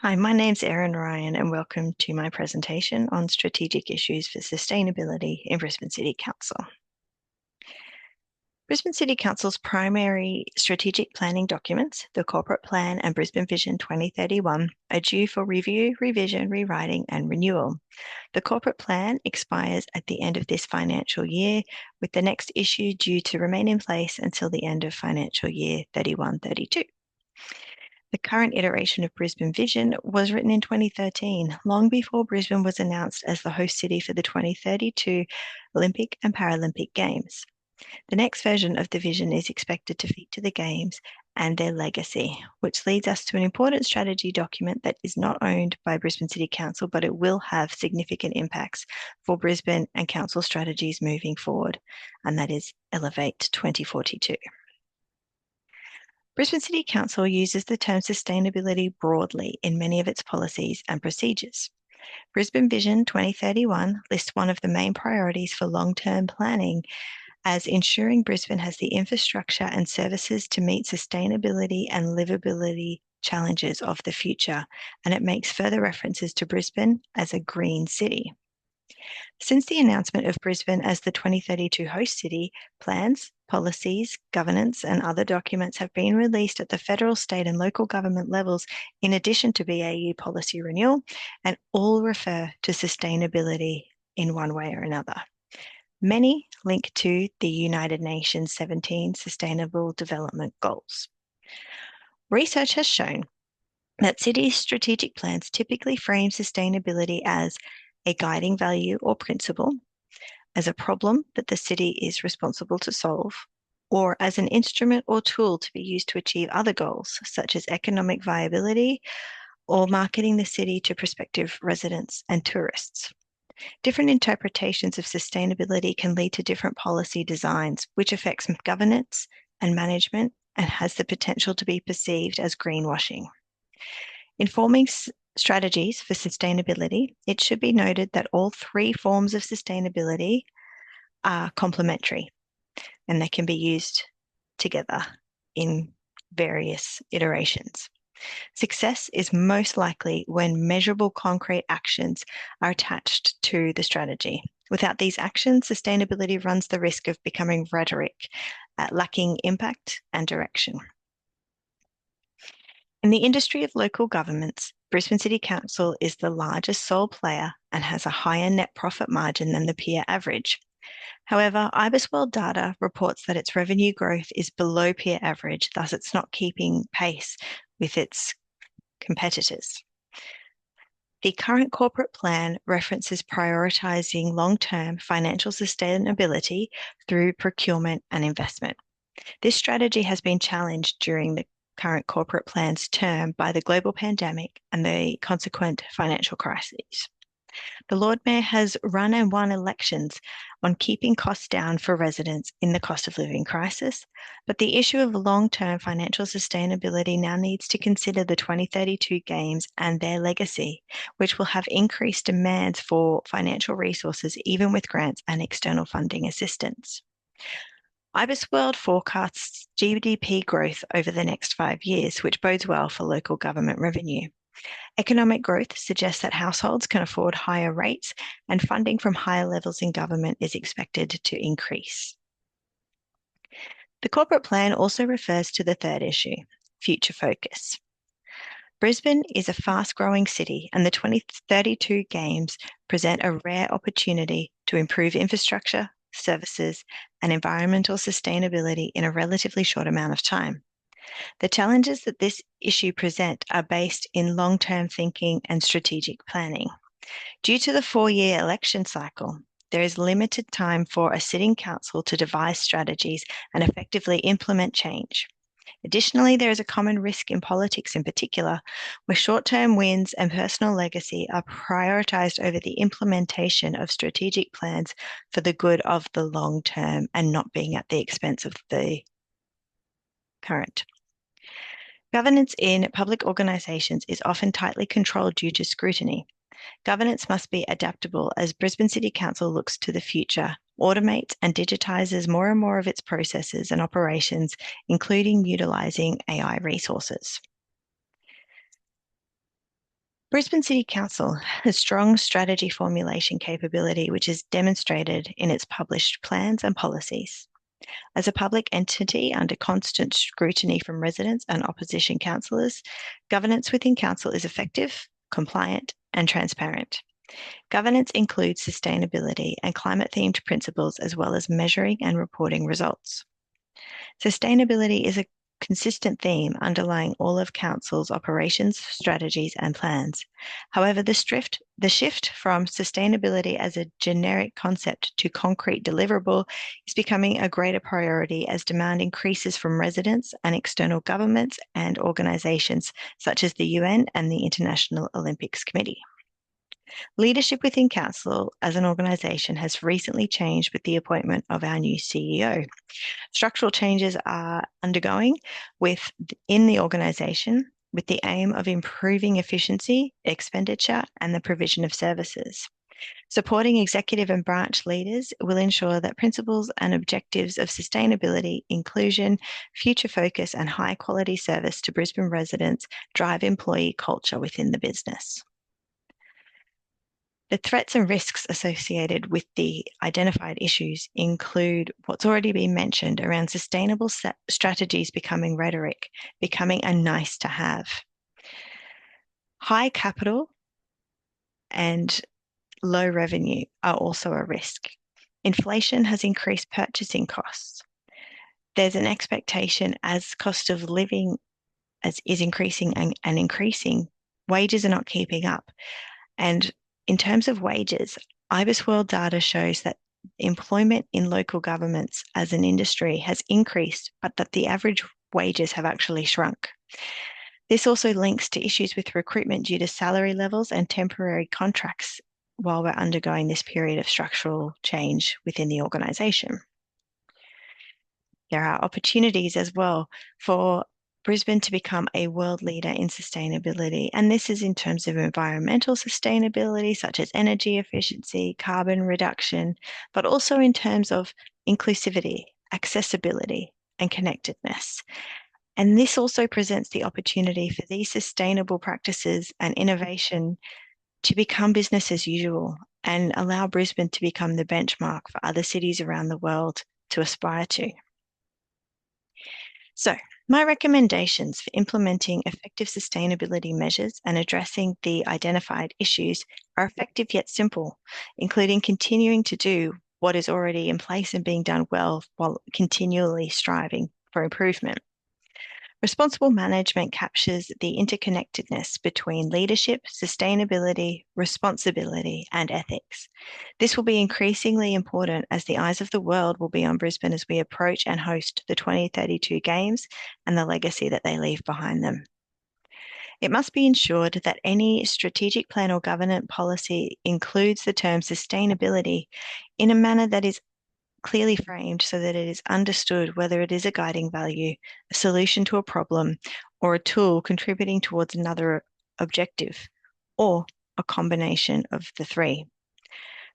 Hi, my name's ErinRyan and welcome to my presentation on strategic issues for sustainability in Brisbane City Council. Brisbane City Council's primary strategic planning documents, the Corporate Plan and Brisbane Vision 2031, are due for review, revision, rewriting and renewal. The Corporate Plan expires at the end of this financial year, with the next issue due to remain in place until the end of financial year 31-32. The current iteration of Brisbane Vision was written in 2013, long before Brisbane was announced as the host city for the 2032 Olympic and Paralympic Games. The next version of the vision is expected to feature the Games and their legacy, which leads us to an important strategy document that is not owned by Brisbane City Council, but it will have significant impacts for Brisbane and council strategies moving forward, and that is Elevate 2042. Brisbane City Council uses the term sustainability broadly in many of its policies and procedures. Brisbane Vision 2031 lists one of the main priorities for long-term planning as ensuring Brisbane has the infrastructure and services to meet sustainability and livability challenges of the future, and it makes further references to Brisbane as a green city. Since the announcement of Brisbane as the 2032 host city, plans, policies, governance, and other documents have been released at the federal, state, and local government levels, in addition to BAU policy renewal, and all refer to sustainability in one way or another. Many link to the United Nations 17 Sustainable Development Goals. Research has shown that cities' strategic plans typically frame sustainability as a guiding value or principle, as a problem that the city is responsible to solve, or as an instrument or tool to be used to achieve other goals, such as economic viability or marketing the city to prospective residents and tourists. Different interpretations of sustainability can lead to different policy designs, which affects governance and management and has the potential to be perceived as greenwashing. Informing strategies for sustainability, it should be noted that all three forms of sustainability are complementary and they can be used together in various iterations. Success is most likely when measurable concrete actions are attached to the strategy. Without these actions, sustainability runs the risk of becoming rhetoric, lacking impact and direction. In the industry of local governments, Brisbane City Council is the largest sole player and has a higher net profit margin than the peer average. However, IBISWorld data reports that its revenue growth is below peer average, thus it's not keeping pace with its competitors. The current corporate plan references prioritising long-term financial sustainability through procurement and investment. This strategy has been challenged during the current corporate plan's term by the global pandemic and the consequent financial crises. The Lord Mayor has run and won elections on keeping costs down for residents in the cost of living crisis, but the issue of long-term financial sustainability now needs to consider the 2032 Games and their legacy, which will have increased demands for financial resources even with grants and external funding assistance. IBISWorld forecasts GDP growth over the next 5 years, which bodes well for local government revenue. Economic growth suggests that households can afford higher rates and funding from higher levels in government is expected to increase. The corporate plan also refers to the third issue, future focus. Brisbane is a fast-growing city and the 2032 Games present a rare opportunity to improve infrastructure, services, and environmental sustainability in a relatively short amount of time. The challenges that this issue present are based in long-term thinking and strategic planning. Due to the 4-year election cycle, there is limited time for a sitting council to devise strategies and effectively implement change. Additionally, there is a common risk in politics in particular, where short-term wins and personal legacy are prioritised over the implementation of strategic plans for the good of the long term and not being at the expense of the current. Governance in public organisations is often tightly controlled due to scrutiny. Governance must be adaptable as Brisbane City Council looks to the future, automates and digitises more and more of its processes and operations, including utilising AI resources. Brisbane City Council has strong strategy formulation capability, which is demonstrated in its published plans and policies. As a public entity under constant scrutiny from residents and opposition councillors, governance within council is effective, compliant, and transparent. Governance includes sustainability and climate-themed principles, as well as measuring and reporting results. Sustainability is a consistent theme underlying all of Council's operations, strategies, and plans. However, the shift from sustainability as a generic concept to concrete deliverable is becoming a greater priority as demand increases from residents and external governments and organisations such as the UN and the International Olympics Committee. Leadership within Council as an organisation has recently changed with the appointment of our new CEO. Structural changes are undergoing within the organisation with the aim of improving efficiency, expenditure, and the provision of services. Supporting executive and branch leaders will ensure that principles and objectives of sustainability, inclusion, future focus, and high quality service to Brisbane residents drive employee culture within the business. The threats and risks associated with the identified issues include what's already been mentioned around sustainable strategies becoming rhetoric, becoming a nice to have. High capital and low revenue are also a risk. Inflation has increased purchasing costs. There's an expectation as cost of living is increasing and increasing, wages are not keeping up. And in terms of wages, IBIS World data shows that employment in local governments as an industry has increased, but that the average wages have actually shrunk. This also links to issues with recruitment due to salary levels and temporary contracts while we're undergoing this period of structural change within the organisation. There are opportunities as well for Brisbane to become a world leader in sustainability. And this is in terms of environmental sustainability, such as energy efficiency, carbon reduction, but also in terms of inclusivity, accessibility, and connectedness. And this also presents the opportunity for these sustainable practices and innovation to become business as usual and allow Brisbane to become the benchmark for other cities around the world to aspire to. So, my recommendations for implementing effective sustainability measures and addressing the identified issues are effective yet simple, including continuing to do what is already in place and being done well while continually striving for improvement. Responsible management captures the interconnectedness between leadership, sustainability, responsibility, and ethics. This will be increasingly important as the eyes of the world will be on Brisbane as we approach and host the 2032 Games and the legacy that they leave behind them. It must be ensured that any strategic plan or government policy includes the term sustainability in a manner that is clearly framed so that it is understood whether it is a guiding value, a solution to a problem, or a tool contributing towards another objective, or a combination of the three.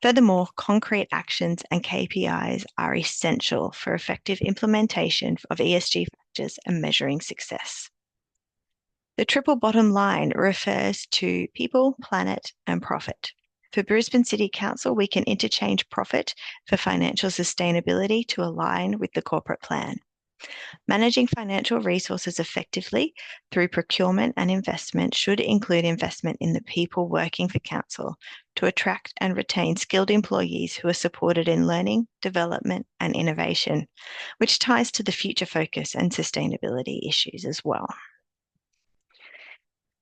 Furthermore, concrete actions and KPIs are essential for effective implementation of ESG factors and measuring success. The triple bottom line refers to people, planet, and profit. For Brisbane City Council, we can interchange profit for financial sustainability to align with the corporate plan. Managing financial resources effectively through procurement and investment should include investment in the people working for Council to attract and retain skilled employees who are supported in learning, development, and innovation, which ties to the future focus and sustainability issues as well.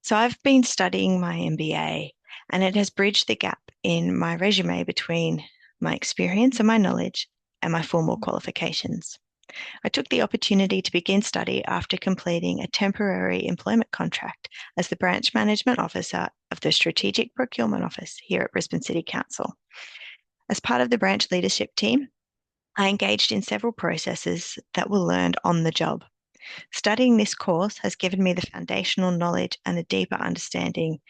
So I've been studying my MBA, and it has bridged the gap in my resume between my experience and my knowledge and my formal qualifications. I took the opportunity to begin study after completing a temporary employment contract as the branch management officer of the Strategic Procurement Office here at Brisbane City Council. As part of the branch leadership team, I engaged in several processes that were learned on the job. Studying this course has given me the foundational knowledge and a deeper understanding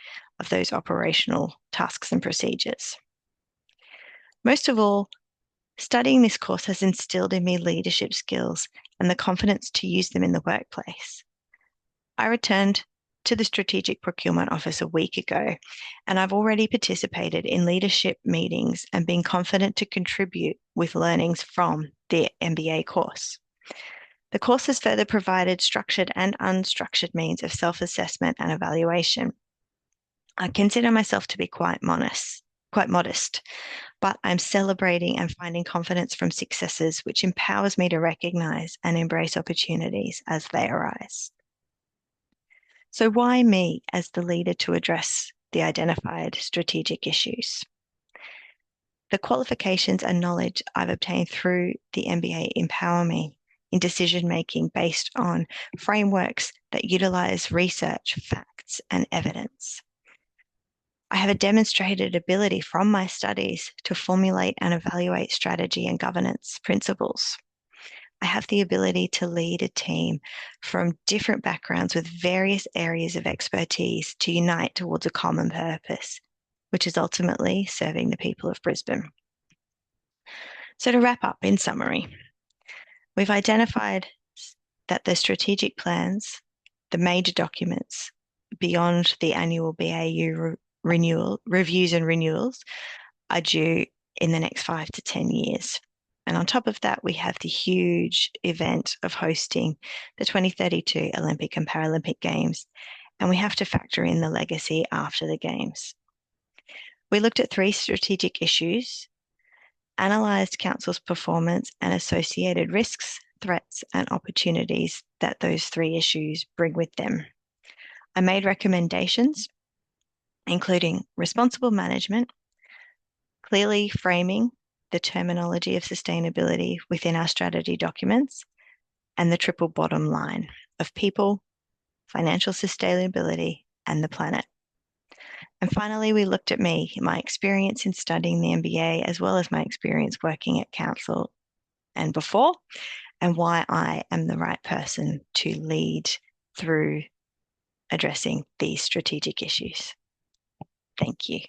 of those operational tasks and procedures. Most of all, studying this course has instilled in me leadership skills and the confidence to use them in the workplace. I returned to the Strategic Procurement Office a week ago, and I've already participated in leadership meetings and been confident to contribute with learnings from the MBA course. The course has further provided structured and unstructured means of self-assessment and evaluation. I consider myself to be quite modest, but I'm celebrating and finding confidence from successes, which empowers me to recognize and embrace opportunities as they arise. So why me as the leader to address the identified strategic issues? The qualifications and knowledge I've obtained through the MBA empower me in decision-making based on frameworks that utilize research, facts, and evidence. I have a demonstrated ability from my studies to formulate and evaluate strategy and governance principles. I have the ability to lead a team from different backgrounds with various areas of expertise to unite towards a common purpose, which is ultimately serving the people of Brisbane. So to wrap up, in summary, we've identified that the strategic plans, the major documents beyond the annual BAU reviews and renewals are due in the next 5 to 10 years. And on top of that, we have the huge event of hosting the 2032 Olympic and Paralympic Games, and we have to factor in the legacy after the Games. We looked at 3 strategic issues, analysed Council's performance and associated risks, threats, and opportunities that those 3 issues bring with them. I made recommendations, including responsible management, clearly framing the terminology of sustainability within our strategy documents, and the triple bottom line of people, financial sustainability, and the planet. And finally, we looked at me, my experience in studying the MBA, as well as my experience working at Council and before, and why I am the right person to lead through addressing these strategic issues. Thank you.